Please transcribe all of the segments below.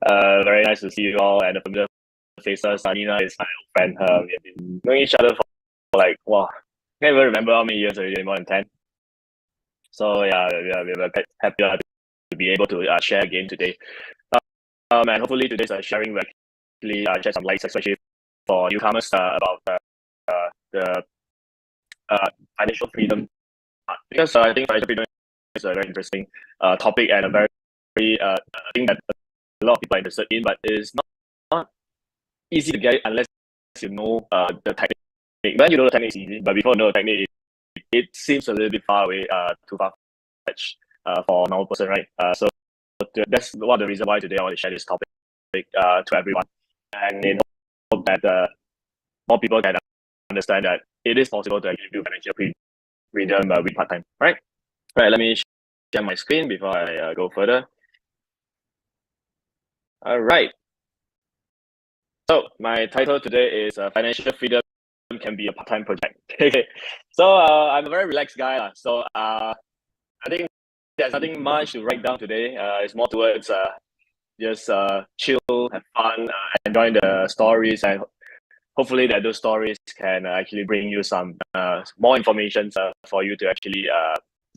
Very nice to see you all and the familiar faces. Nina is my old friend. We have been knowing each other for like, wow, I can't even remember how many years already, more than 10. So yeah, we're quite happy to be able to share again today. And hopefully today's sharing will actually shed some lights, especially for newcomers about the financial freedom part. Because I think financial freedom is a very interesting topic and a very thing that a lot of people are interested in, but it's not easy to get it unless you know the technique. When you know the technique, it's easy, but before you know the technique, it seems a little bit far away, too far-fetched for a normal person, right? So that's one of the reasons why today I want to share this topic to everyone, and in hope that more people can understand that it is possible to actually build financial freedom with part-time. Right? Right. Let me share my screen before I go further. All right. So my title today is Financial Freedom Can Be a Part-Time Project. Okay. So I'm a very relaxed guy. So I think there's nothing much to write down today. It's more towards just chill, have fun, enjoy the stories, and hopefully that those stories can actually bring you some more information for you to actually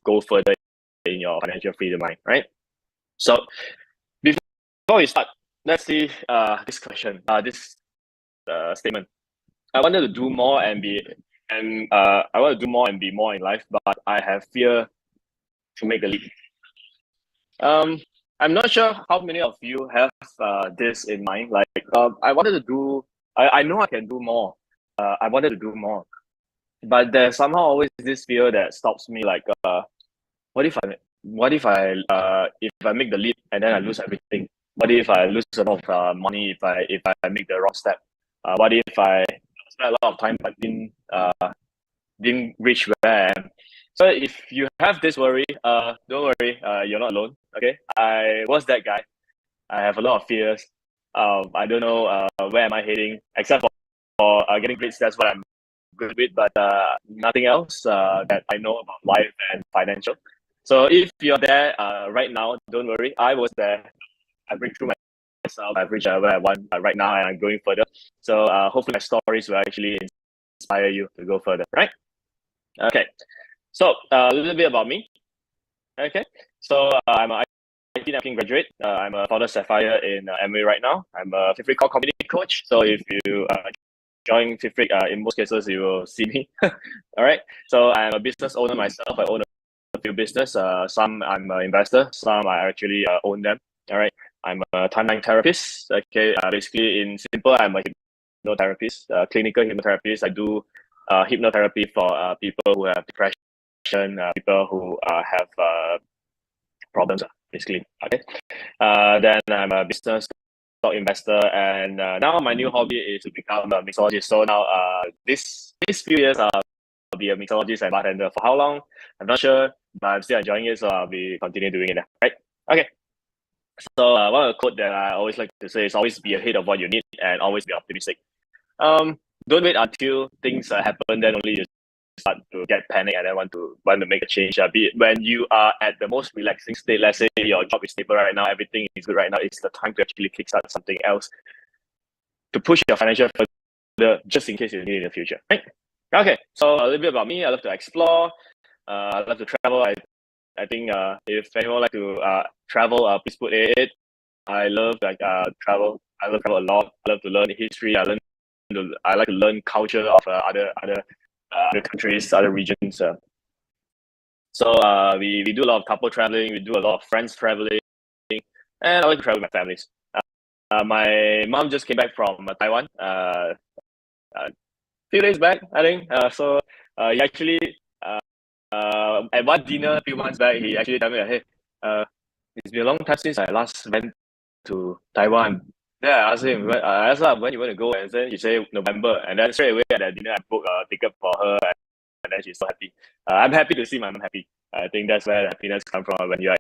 go further in your financial freedom mind, right? So before we start, let's see this question, this statement. I wanted to do more and I want to do more and be more in life, but I have fear to make the leap. I'm not sure how many of you have this in mind. Like, I wanted to do. I know I can do more. I wanted to do more, but there's somehow always this fear that stops me. Like, what if I make the leap and then I lose everything? What if I lose a lot of money if I make the wrong step? What if I spend a lot of time but didn't reach where I am? So if you have this worry, don't worry, you're not alone. Okay, I was that guy. I have a lot of fears. I don't know where am I heading, except for getting grades. That's what I'm good with, but nothing else that I know about life and financial. So if you're there right now, don't worry. I was there. I break through myself. I've reached where I want right now, and I'm going further. So hopefully my stories will actually inspire you to go further, right? Okay. So a little bit about me. Okay. So I'm an IT networking graduate. I'm a founder Sapphire in MA right now. I'm a Fifth Core community coach. So if you join Fifth, in most cases you will see me. All right. So I'm a business owner myself. I own a few business. Some I'm an investor. Some I actually own them. All right. I'm a timeline therapist. Okay. Basically, in simple, I'm a hypnotherapist, clinical hypnotherapist. I do hypnotherapy for people who have depression, people who have problems, basically. Okay. Then I'm a business stock investor, and now my new hobby is to become a mixologist. So now, this few years, I'll be a mixologist and bartender. For how long? I'm not sure, but I'm still enjoying it, so I'll be continue doing it. Right? Okay. So one of the quote that I always like to say is always be ahead of what you need and always be optimistic. Don't wait until things happen, then only you start to get panic and then want to make a change. Be it when you are at the most relaxing state, let's say your job is stable right now, everything is good right now, it's the time to actually kickstart something else to push your financial further, just in case you need it in the future. Right? Okay, so a little bit about me. I love to explore. I love to travel. I think if anyone like to travel, please put it. I love travel. I love travel a lot. I love to learn history. I like to learn culture of other countries, other regions. So we do a lot of couple traveling. We do a lot of friends traveling, and I like to travel with my families. My mom just came back from Taiwan a few days back, I think. So he actually at one dinner a few months back, he actually told me, hey, it's been a long time since I last went to Taiwan. Yeah, I asked him, I asked her when you want to go, and then he said November. And then straight away at that dinner, I booked a ticket for her, and then she's so happy. I'm happy to see my mom happy. I think that's where the happiness comes from, when you are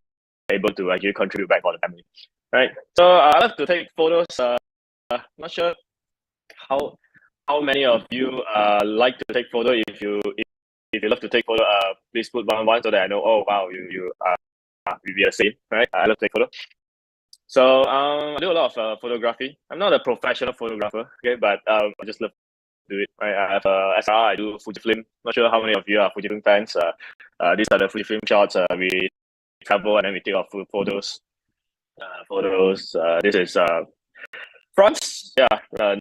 able to actually contribute back for the family. Right. So I love to take photos. Not sure how many of you like to take photo. If you love to take photo, please put one so that I know. Oh wow, you we are the same, right? I love to take photo. So I do a lot of photography. I'm not a professional photographer, okay, but I just love to do it. Right? I have a SLR. I do Fujifilm. Not sure how many of you are Fujifilm fans. These are the Fujifilm shots. We travel and then we take our photos. This is France. Yeah,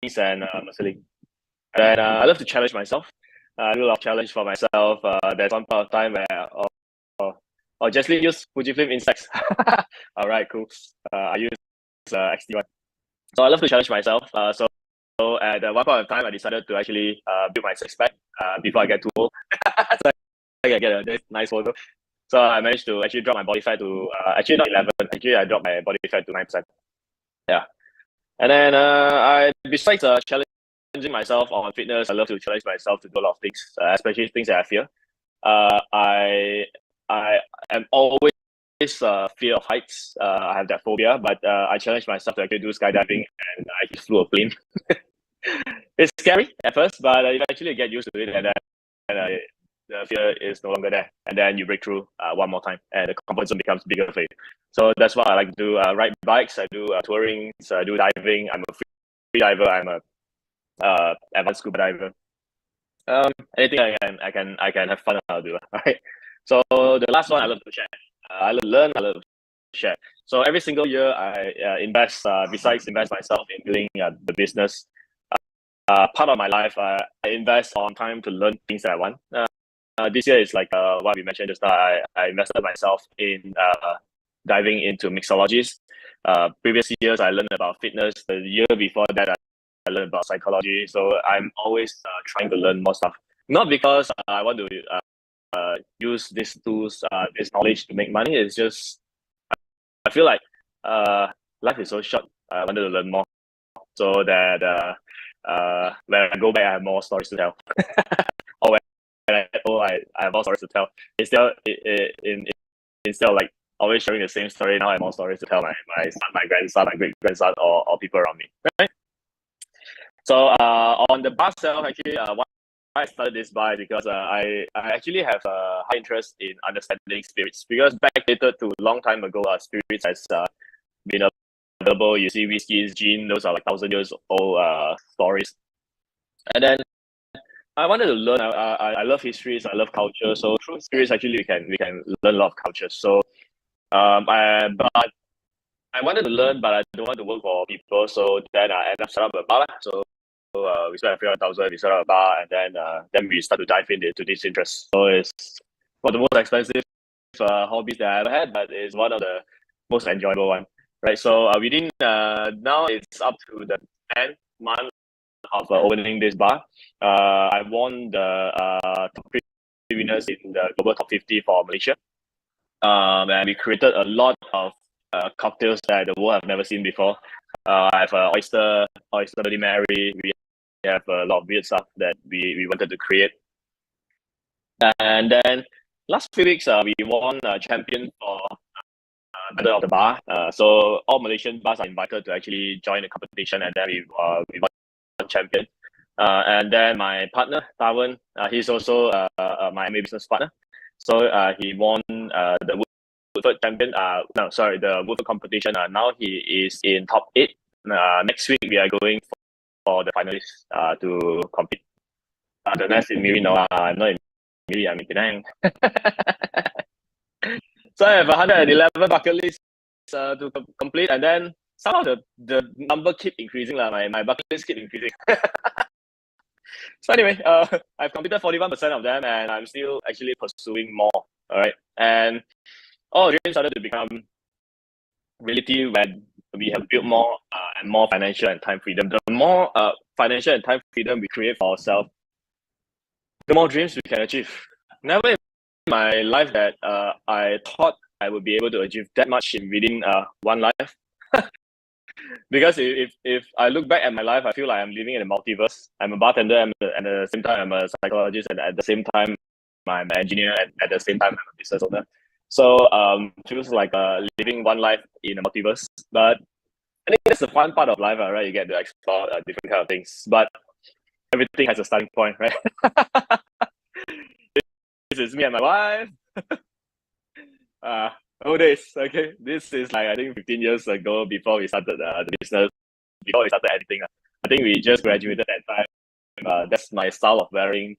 Nice and Marseille. And I love to challenge myself. I do a lot of challenge for myself. There's one part of time where just use Fujifilm Instax. All right, cool. I use XT1. So I love to challenge myself. So at one point of time, I decided to actually build my six pack before I get too old. So I can get a nice photo. So I managed to actually drop my body fat to actually not 11. Actually, I dropped my body fat to 9%. Yeah, and then I besides challenging myself on fitness, I love to challenge myself to do a lot of things, especially things that I fear. I am always fear of heights. I have that phobia, but I challenge myself to actually do skydiving, and I actually flew a plane. It's scary at first, but eventually you get used to it, and then the fear is no longer there. And then you break through one more time, and the comfort zone becomes bigger for you. So that's what I like to do. Ride bikes. I do touring. So I do diving. I'm a free diver. I'm a advanced scuba diver. Anything I can have fun. I'll do. Right. So the last one I love to share. I love to learn. I love to share. So every single year I invest. Besides invest myself in building the business. Part of my life, I invest on time to learn things that I want. This year is like what we mentioned just now. I invested myself in diving into mixologies. Previous years, I learned about fitness. The year before that, I learned about psychology. So I'm always trying to learn more stuff. Not because I want to use these tools, this knowledge to make money. It's just I feel like life is so short. I wanted to learn more so that when I go back, I have more stories to tell. Or when I have more stories to tell. Instead of like always sharing the same story, now I have more stories to tell my son, my grandson, my great grandson, or people around me. Right? So on the bar itself, actually, why I started this bar is because I actually have a high interest in understanding spirits, because backdated to a long time ago, spirits has been available. You see whiskeys, gin, those are like 1,000 years old stories. And then I wanted to learn. I love histories. I love culture. So through spirits, actually, we can learn a lot of culture. So but I wanted to learn, but I don't want to work for people. So then I ended up set up a bar. So we spent 300,000. We set up a bar, and then we start to dive into this interest. So it's one of the most expensive hobbies that I ever had, but it's one of the most enjoyable one. Right. So within now it's up to the 10th month of opening this bar. I won the top 3 winners in the global top 50 for Malaysia. And we created a lot of cocktails that the world have never seen before. I have oyster Bloody Mary. We have a lot of weird stuff that we wanted to create. And then last few weeks, we won a champion for Battle of the Bar. So all Malaysian bars are invited to actually join the competition, and then we won champion. And then my partner, Tarwin, he's also my MA business partner. So he won the Woodford champion. The Woodford competition. Now he is in top 8. Next week we are going for the finalists to compete. The next in Miri, no, I'm not in Miri, I'm in Penang. So I have 111 bucket lists to complete, and then somehow the number keep increasing. My bucket list keep increasing. So anyway, I've completed 41% of them, and I'm still actually pursuing more. All right, and all dreams started to become reality when we have built more and more financial and time freedom. The more financial and time freedom we create for ourselves, the more dreams we can achieve. Never in my life that I thought I would be able to achieve that much within one life. Because if I look back at my life, I feel like I'm living in a multiverse. I'm a bartender, and at the same time, I'm a psychologist, and at the same time, I'm an engineer, and at the same time, I'm a business owner. So feels like living one life in a multiverse. But I think that's the fun part of life, right? You get to explore different kind of things. But everything has a starting point, right? This is me and my wife. old days. Okay, this is like I think 15 years ago before we started the business, before we started editing. I think we just graduated that time. That's my style of wearing.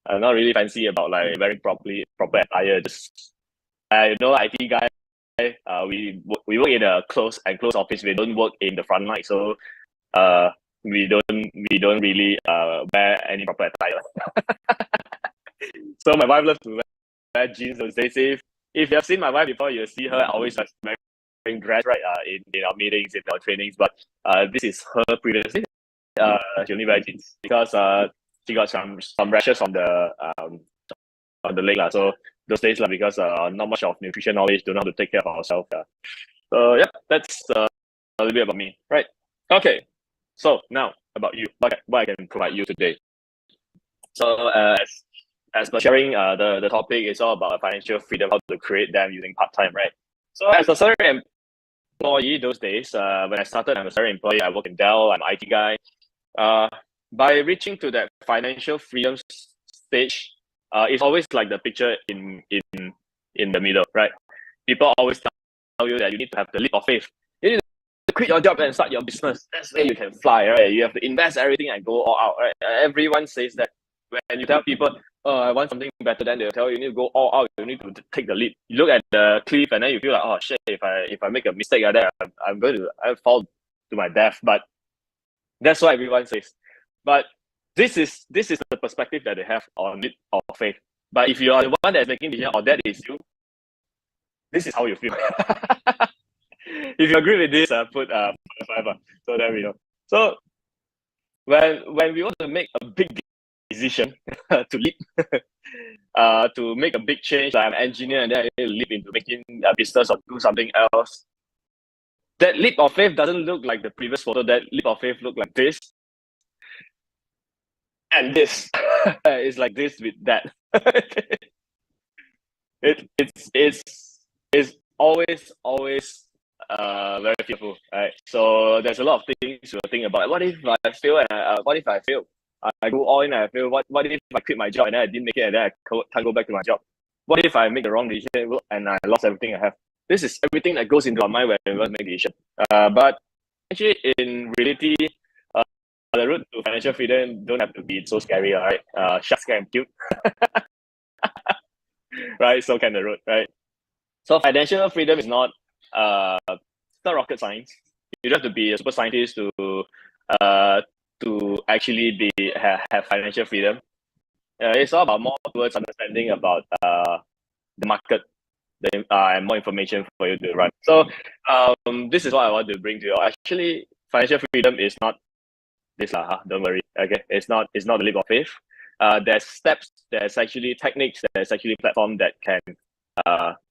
I'm not really fancy about like wearing proper attire. Just IT guy. We work in a closed office. We don't work in the front line, so uh, we don't really wear any proper attire. So my wife loves to wear jeans those days. If you have seen my wife before, you'll see her always wearing dress, right? In our meetings, in our trainings. But this is her previously. She only wear jeans because she got some rashes on the leg lah. So those days lah, because not much of nutrition knowledge, don't know how to take care of ourselves. So yeah, that's a little bit about me, right? Okay. So now about you, what I can provide you today. So as per sharing, the topic is all about financial freedom, how to create them using part time, right? So as a salary employee those days, when I started, I'm a salary employee. I work in Dell. I'm an IT guy. By reaching to that financial freedom stage, it's always like the picture in the middle, right? People always tell you that you need to have the leap of faith. You need to quit your job and start your business. That's where you can fly, right? You have to invest everything and go all out, right? Everyone says that. When you tell people, oh, I want something better, then they'll tell you, you need to go all out. You need to take the leap. You look at the cliff and then you feel like, oh shit, if I make a mistake like that, I'm going to fall to my death. But that's what everyone says. But this is the perspective that they have on leap of faith. But if you are the one that's making decision, or that is you, this is how you feel. If you agree with this, put 5. So there we go. So when we want to make a big decision to leap, to make a big change, like I'm an engineer and then I leap into making a business or do something else. That leap of faith doesn't look like the previous photo. That leap of faith look like this and this. It's like this with that. It's always very fearful, right? So there's a lot of things to think about. What if I fail and what if I fail? I go all in and I fail. What if I quit my job and then I didn't make it and then I can't go back to my job? What if I make the wrong decision and I lost everything I have? This is everything that goes into our mind when we want to make a decision. But actually, in reality, the road to financial freedom don't have to be so scary, right? Sharks can cute, right? So can the road, right? So financial freedom is not rocket science. You don't have to be a super scientist to actually have financial freedom. It's all about more towards understanding about the market, and more information for you to run. So this is what I want to bring to you. Actually, financial freedom is not this lah. Don't worry. Okay, it's not the leap of faith. There's steps. There's actually techniques. There's actually platform that can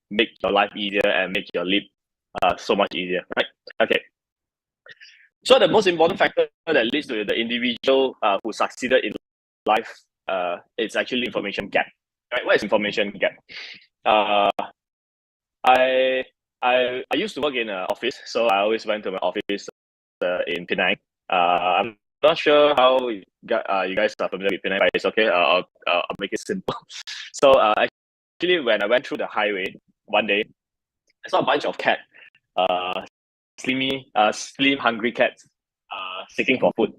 make your life easier and make your leap so much easier, right? Okay. So the most important factor that leads to the individual who succeeded in life, it's actually information gap. Right? What is information gap? I used to work in an office, so I always went to my office in Penang. I'm not sure how you guys are familiar with Penang, but it's okay. I'll make it simple. So actually, when I went through the highway one day, I saw a bunch of cats, slim, hungry cats, seeking for food.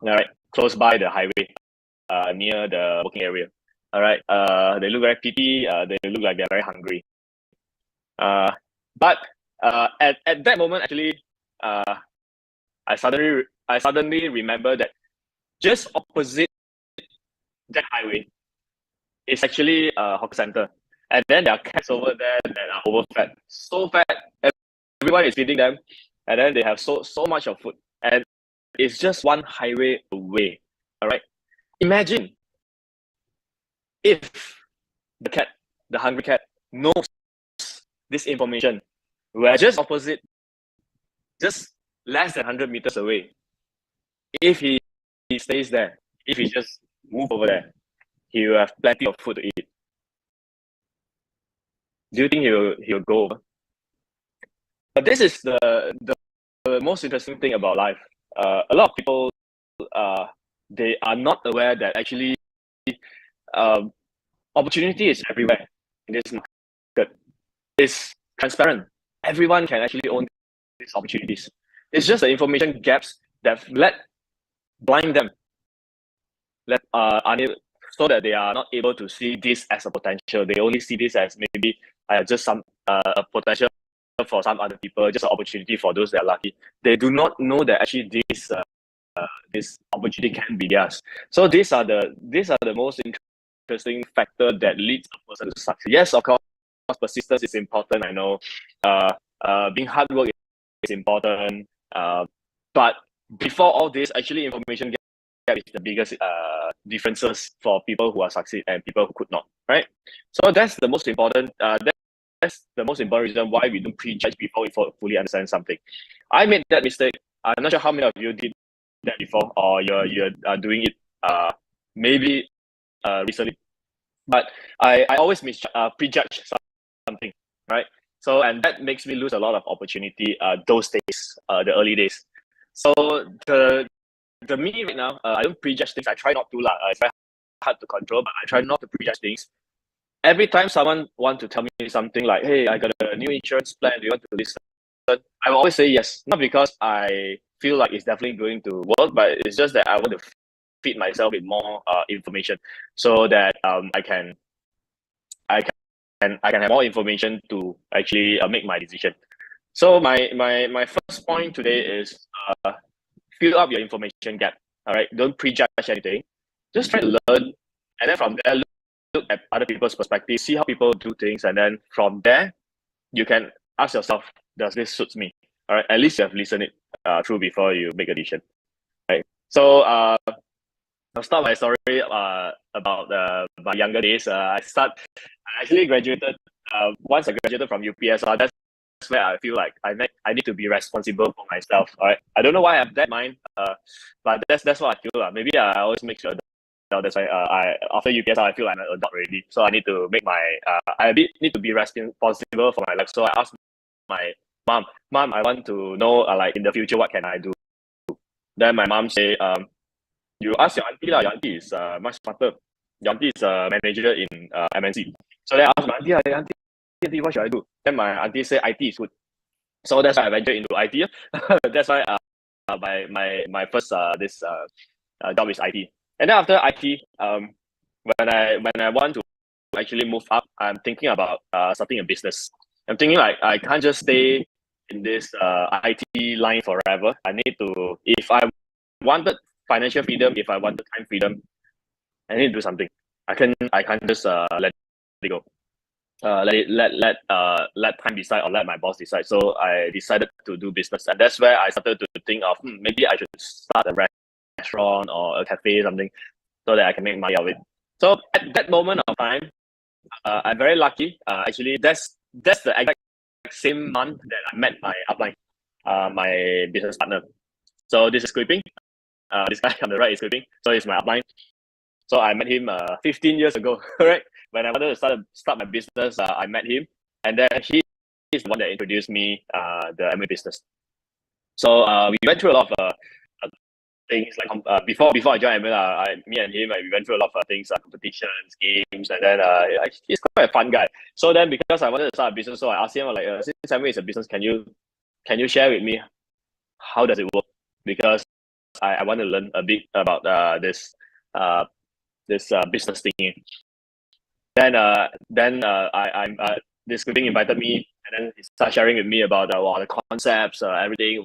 All right, close by the highway, near the working area. All right, they look very peepy. They look like they're very hungry. But at that moment, actually, I suddenly remember that just opposite that highway is actually a hawker center, and then there are cats over there that are overfed, so fat. Everyone is feeding them, and then they have so much of food, and it's just one highway away. All right, imagine if the hungry cat, knows this information. We're just opposite, just less than 100 meters away. If he stays there, if he just move over there, he will have plenty of food to eat. Do you think he'll go over? But this is the most interesting thing about life. A lot of people, they are not aware that actually opportunity is everywhere in this market. It's transparent. Everyone can actually own these opportunities. It's just the information gaps that blind them, so that they are not able to see this as a potential. They only see this as maybe just some a potential for some other people, just an opportunity for those that are lucky. They do not know that actually this opportunity can be theirs. So these are the most interesting factor that leads a person to succeed. Yes, of course, persistence is important. I know, being hard work is important. But before all this, actually, information gap is the biggest differences for people who are succeed and people who could not. Right. So that's the most important. That's the most important reason why we don't prejudge before we fully understand something. I made that mistake. I'm not sure how many of you did that before, or you're doing it maybe recently. But I always prejudge something, right? So, and that makes me lose a lot of opportunity those days, the early days. So the me right now, I don't prejudge things. I try not to lah. It's very hard to control, but I try not to prejudge things. Every time someone want to tell me something like, "Hey, I got a new insurance plan. Do you want to listen?" I will always say yes, not because I feel like it's definitely going to work, but it's just that I want to feed myself with more information, so that I can have more information to actually make my decision. So my first point today is fill up your information gap. All right, don't prejudge anything. Just try to learn, and then from there look at other people's perspective, see how people do things, and then from there you can ask yourself, does this suit me? All right, at least you have listened it through before you make a decision. Right. So I'll start my story about my younger days. I actually graduated. Once I graduated from UPSR, that's where I feel like I need to be responsible for myself. All right. I don't know why I have that mind. But that's what I feel. Maybe I always make sure. That's why I after UPSR I feel like I'm an adult already. So I need to make my need to be responsible for my life. So I asked my mom, I want to know like in the future what can I do. Then my mom say, you ask your auntie lah. Your auntie is much smarter. Your auntie is a manager in MNC. So then I asked my auntie, auntie, what should I do? Then my auntie said IT is good. So that's why I ventured into IT. That's why my first job is IT. And then after IT, when I want to actually move up, I'm thinking about starting a business. I'm thinking like I can't just stay in this IT line forever. I need to, if I wanted financial freedom, if I wanted time freedom, I need to do something. I can't just let it go. Let time decide or let my boss decide. So I decided to do business, and that's where I started to think of maybe I should start a restaurant or a cafe, something, so that I can make money of it. So at that moment of time, I'm very lucky. Actually, that's the exact same month that I met my upline, my business partner. So this is Clipping. This guy on the right is Clipping. So he's my upline. So I met him 15 years ago, right? When I wanted to start my business, I met him, and then he is the one that introduced me the MA business. So we went through a lot of things like before I joined MA, me and him, we went through a lot of things, competitions, games, and then he's quite a fun guy. So then because I wanted to start a business, so I asked him like, since MA is a business, can you share with me how does it work? Because I want to learn a bit about this business thingy. Then this Clipping invited me, and then he started sharing with me about the concepts, everything.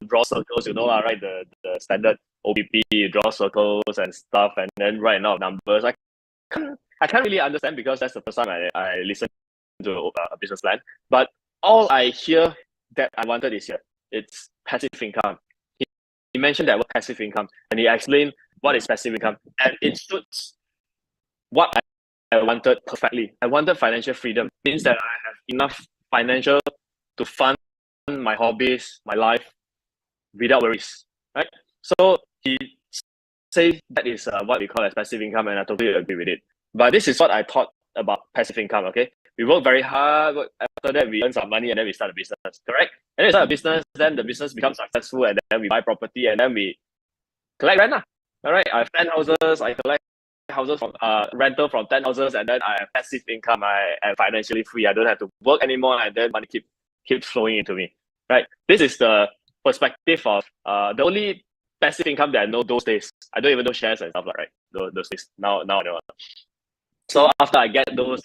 Draw circles, right? The standard OPP, draw circles and stuff, and then write a lot of numbers. I can't really understand because that's the first time I listened to a business plan. But all I hear that I wanted is here. It's passive income. He mentioned that word passive income, and he explained what is passive income, and it suits what I wanted perfectly. I wanted financial freedom. It means that I have enough financial to fund my hobbies, my life, without worries, right? So he says that is what we call as passive income, and I totally agree with it. But this is what I thought about passive income, okay? We work very hard, after that we earn some money, and then we start a business, correct? And then we start a business, then the business becomes successful, and then we buy property, and then we collect rent. All right, I have 10 houses, I collect houses from rental from 10 houses, and then I have passive income. I am financially free. I don't have to work anymore, and then money keeps flowing into me. Right. This is the perspective of the only passive income that I know those days. I don't even know shares and stuff like right. Those days. Now I know. So after I get those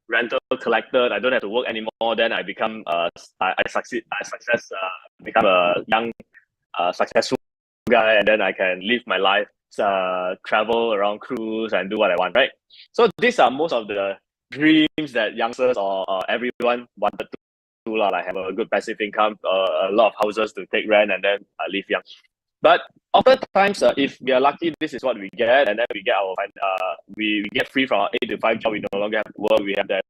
rental collected, I don't have to work anymore. Then I become I become a young successful guy, and then I can live my life, travel around cruise and do what I want, right? So these are most of the dreams that youngsters or everyone wanted to do, like have a good passive income, a lot of houses to take rent, and then live young. But oftentimes, if we are lucky, this is what we get, and then we get we get free from our 8 to 5 job. We no longer have to work. We have the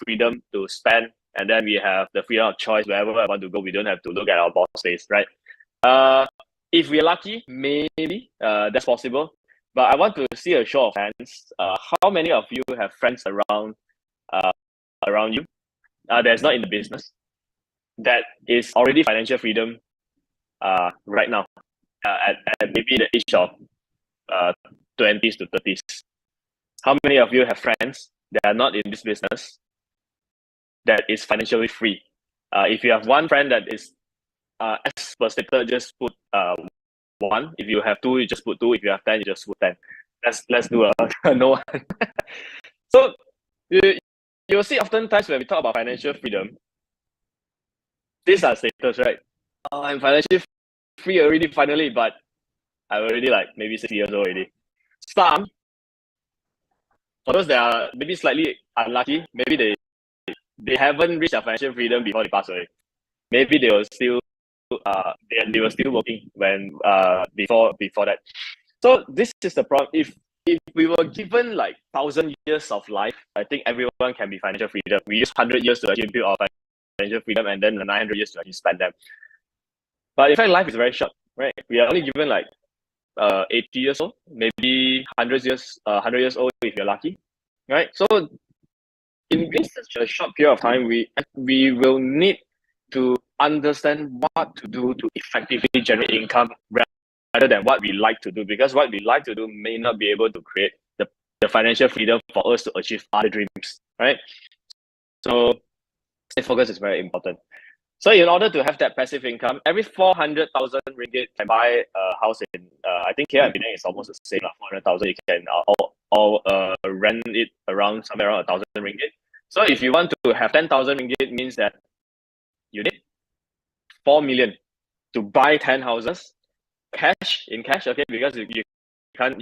freedom to spend, and then we have the freedom of choice wherever I want to go. We don't have to look at our boss face, right? If we're lucky, maybe that's possible. But I want to see a show of hands. How many of you have friends around you that's not in the business that is already financial freedom right now at maybe the age of 20s to 30s? How many of you have friends that are not in this business that is financially free? If you have one friend that is as per stated, just put 1. If you have 2, you just put 2. If you have 10, you just put 10. Let's do a no one. So you'll see oftentimes when we talk about financial freedom, these are status, right? I'm financially free already finally, but I'm already like maybe 6 years old already. Some, for those that are maybe slightly unlucky, maybe they haven't reached their financial freedom before they pass away. Maybe they were still they were still working when before that. So this is the problem. If we were given like 1,000 years of life, I think everyone can be financial freedom. We use 100 years to actually build our financial freedom, and then the 900 years to actually spend them. But in fact, life is very short, right? We are only given like 80 years old, maybe 100 years old if you're lucky, right? So in such a short period of time, we will need to understand what to do to effectively generate income rather than what we like to do, because what we like to do may not be able to create the financial freedom for us to achieve other dreams, right? So focus is very important. So in order to have that passive income, every 400,000 ringgit can buy a house in, I think here in Penang is almost the same, 400,000, you can all rent it around somewhere around 1,000 ringgit. So if you want to have 10,000 ringgit, means that you need 4 million to buy 10 houses, in cash, okay? Because you can't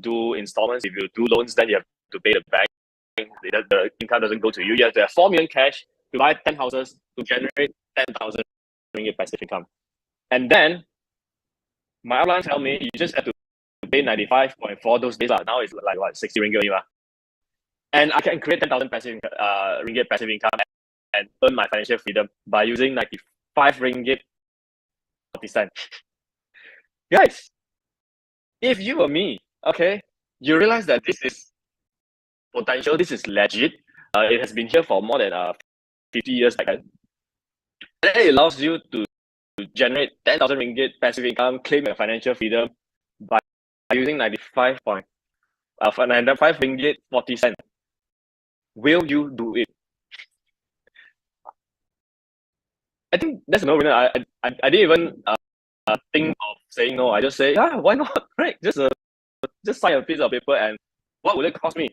do installments. If you do loans, then you have to pay the bank. The income doesn't go to you. You have to have 4 million cash to buy 10 houses to generate 10,000 ringgit passive income. And then my outline tell me you just have to pay 95.4 those days. Now it's like what, 60 ringgit only. And I can create 10,000 passive ringgit passive income and earn my financial freedom by using 95 ringgit 40 cents. Guys, if you were me, okay, you realize that this is potential, this is legit. It has been here for more than 50 years back then. And it allows you to generate 10,000 ringgit passive income, claim your financial freedom by using 95 ringgit 40 cents. Will you do it? I think that's a no-brainer. I didn't even think of saying no. I just say, yeah, why not? Right? Just sign a piece of paper, and what will it cost me?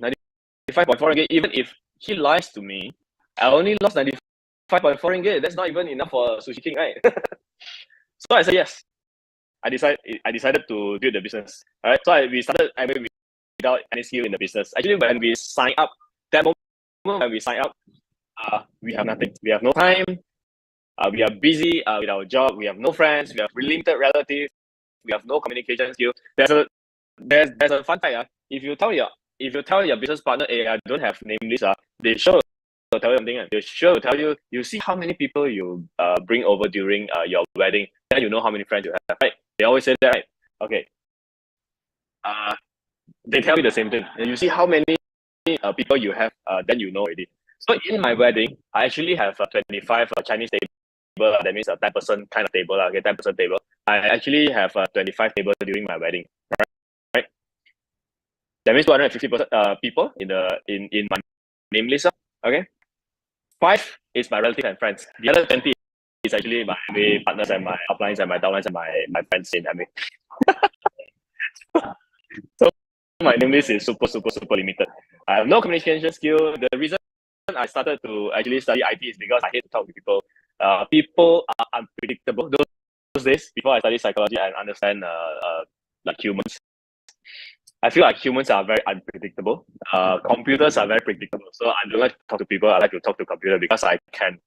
95.4 ringgit. Even if he lies to me, I only lost 95.4 ringgit. That's not even enough for Sushi King, right? So I said yes. I decided to build the business. All right. So we started without any skill in the business. Actually, when we sign up, that moment when we sign up, we have nothing. We have no time. We are busy with our job. We have no friends. We have limited relatives. We have no communication skill. There's a fun fact. If you tell your business partner, hey, I don't have name list, they sure will tell you something. They sure will tell you. You see how many people you bring over during your wedding. Then you know how many friends you have. Right? They always say that. Right? Okay. They tell you the same thing. And you see how many people you have. Then you know already. So in my wedding, I actually have 25 Chinese table. That means a 10% kind of table, okay, 10% table. I actually have 25 tables during my wedding, right? That means 250 people in my name list. Okay. 5 is my relatives and friends. The other 20 is actually my MA partners and my uplines and my downlines and my friends in MA. So my name list is super limited. I have no communication skill. The reason I started to actually study IT is because I hate to talk to people. People are unpredictable. Those days, before I studied psychology and understand like humans, I feel like humans are very unpredictable. Computers are very predictable. So I don't like to talk to people. I like to talk to computer because I can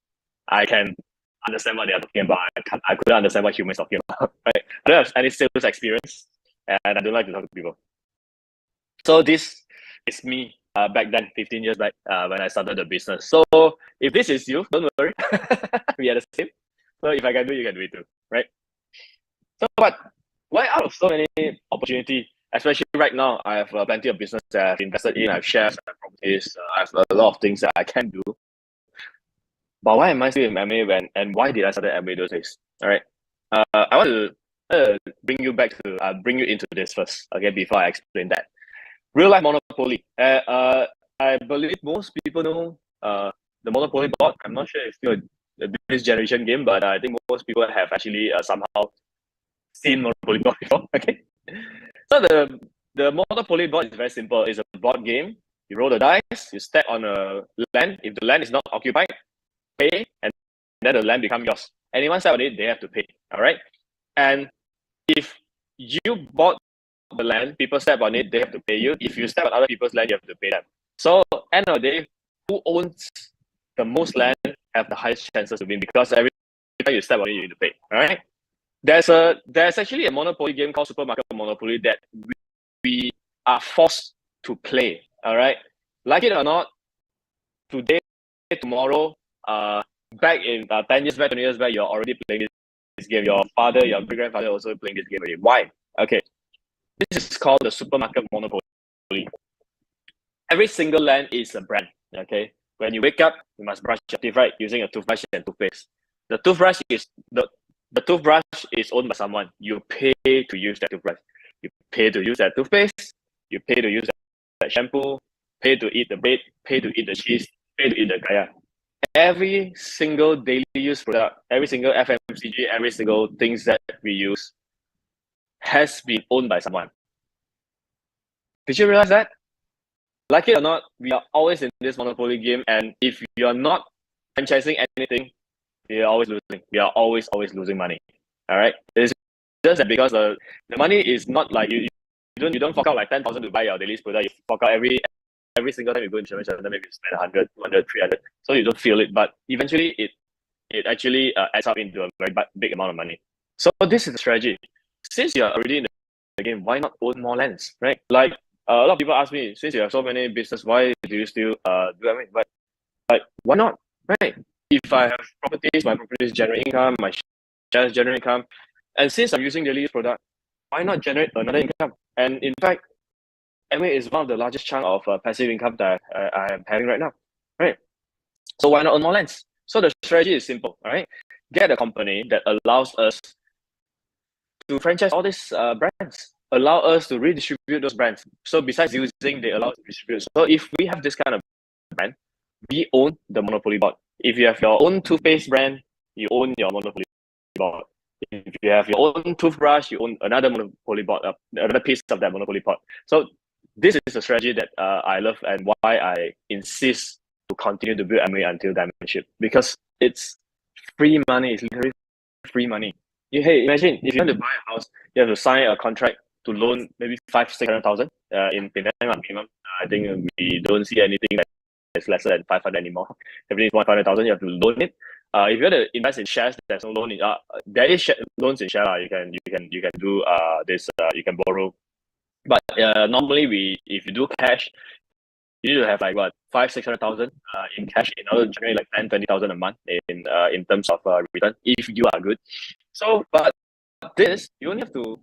understand what they are talking about. I couldn't understand what humans are talking about. Right? I don't have any sales experience, and I don't like to talk to people. So this is me back then, 15 years back, when I started the business. So if this is you, don't worry. We are the same. So if I can do it, you can do it too, right? So, but why out of so many opportunity, especially right now, I have plenty of business that I've invested in, I have shares, I have properties, I have a lot of things that I can do. But why am I still in MA and why did I start MA those days? All right. I want to bring you into this first, okay, before I explain that. Real life Monopoly. I believe most people know the Monopoly board. I'm not sure if it's this generation game, but I think most people have actually somehow seen Monopoly board before. Okay, so the Monopoly board is very simple. It's a board game. You roll the dice. You step on a land. If the land is not occupied, pay, and then the land becomes yours. Anyone step on it, they have to pay. All right, and if you bought the land, people step on it, they have to pay you. If you step on other people's land, you have to pay them. So end of the day, who owns the most land have the highest chances to win, because every time you step on it, you need to pay. All right. There's actually a Monopoly game called Supermarket Monopoly that we are forced to play. All right. Like it or not, today, tomorrow, back in 10 years back, 20 years back, you're already playing this game. Your father, your great grandfather also playing this game already. Why? Okay. This is called the Supermarket Monopoly. Every single land is a brand. Okay. When you wake up, you must brush your teeth, right? Using a toothbrush and toothpaste. The toothbrush is owned by someone. You pay to use that toothbrush. You pay to use that toothpaste. You pay to use that shampoo. Pay to eat the bread. Pay to eat the cheese. Pay to eat the kaya. Every single daily use product, every single FMCG, every single things that we use has been owned by someone. Did you realize that? Like it or not, we are always in this Monopoly game, and if you're not franchising anything, you're always losing. We are always losing money. All right, it's just that because the money is not like you don't fork out like 10,000 to buy your daily product. You fork out every single time you go into insurance center, maybe you spend 100, 200, 300, so you don't feel it. But eventually, it actually adds up into a very big amount of money. So this is the strategy. Since you're already in the game, why not own more lands, right? Like a lot of people ask me, since you have so many business, why do you still do that? But like, why not, right? If I have properties, my properties generate income, my shares generate income, and since I'm using daily use product, why not generate another income? And in fact, MA is one of the largest chunk of passive income that I am having right now, right? So why not own more lands? So the strategy is simple, all right? Get a company that allows us to franchise all these brands, allow us to redistribute those brands. So besides using, they allow us to distribute. So if we have this kind of brand, we own the Monopoly board. If you have your own toothpaste brand, you own your Monopoly board. If you have your own toothbrush, you own another Monopoly board, another piece of that Monopoly board. So this is a strategy that I love, and why I insist to continue to build MA until diamondship, because it's free money. It's literally free money. Hey, imagine if you want to buy a house, you have to sign a contract to loan maybe 500,000-600,000 in Penang minimum. I think we don't see anything that's lesser than 500 anymore. Everything is 500,000, you have to loan it. If you want to invest in shares, there's no loan in. There is loans in share. You can do this. You can borrow, but normally if you do cash, you need to have like what 500,000-600,000 in cash in order to generate like 10,000-20,000 a month in terms of return if you are good. So, but this you only have to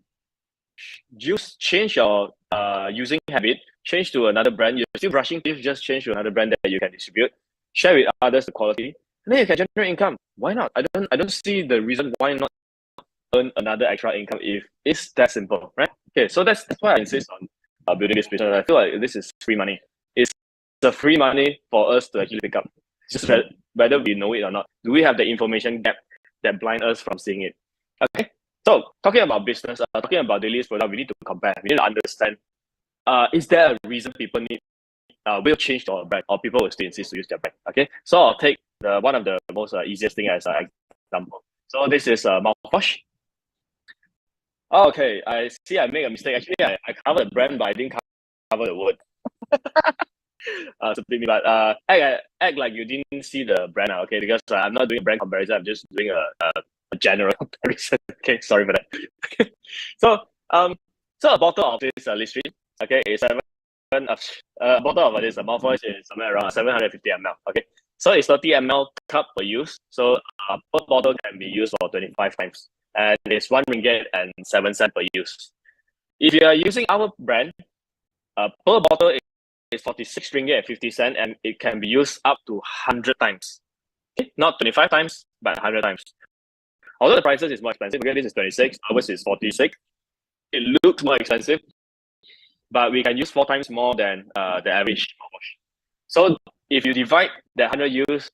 change your using habit, change to another brand. You're still brushing teeth, just change to another brand that you can distribute, share with others the quality, and then you can generate income. Why not? I don't see the reason why not earn another extra income if it's that simple, right? Okay, so that's why I insist on building this business. I feel like this is free money. It's the free money for us to actually pick up. It's just whether we know it or not. Do we have the information gap that blind us from seeing it? Okay. So talking about business, talking about daily use product, we need to compare. We need to understand. Is there a reason people need will change to our brand, or people will still insist to use their brand? Okay. So I'll take one of the most easiest thing as an example. So this is mouthwash. Okay, I see. I made a mistake. Actually, I covered the brand, but I didn't cover the word. But act like you didn't see the brand, okay? Because I'm not doing a brand comparison. I'm just doing a general comparison. Okay, sorry for that. So so a bottle of this Listerine, okay, is a bottle of this mouthwash is somewhere around 750 ml. Okay, so it's 30 ml cup per use. So per bottle can be used for 25 times, and it's RM1.07 per use. If you are using our brand, per bottle is 46 ringgit and 50 cents, and it can be used up to 100 times. Okay? Not 25 times, but 100 times. Although the prices is more expensive, okay, this is 26, ours is 46. It looks more expensive, but we can use 4 times more than the average mouthwash. So if you divide the 100 use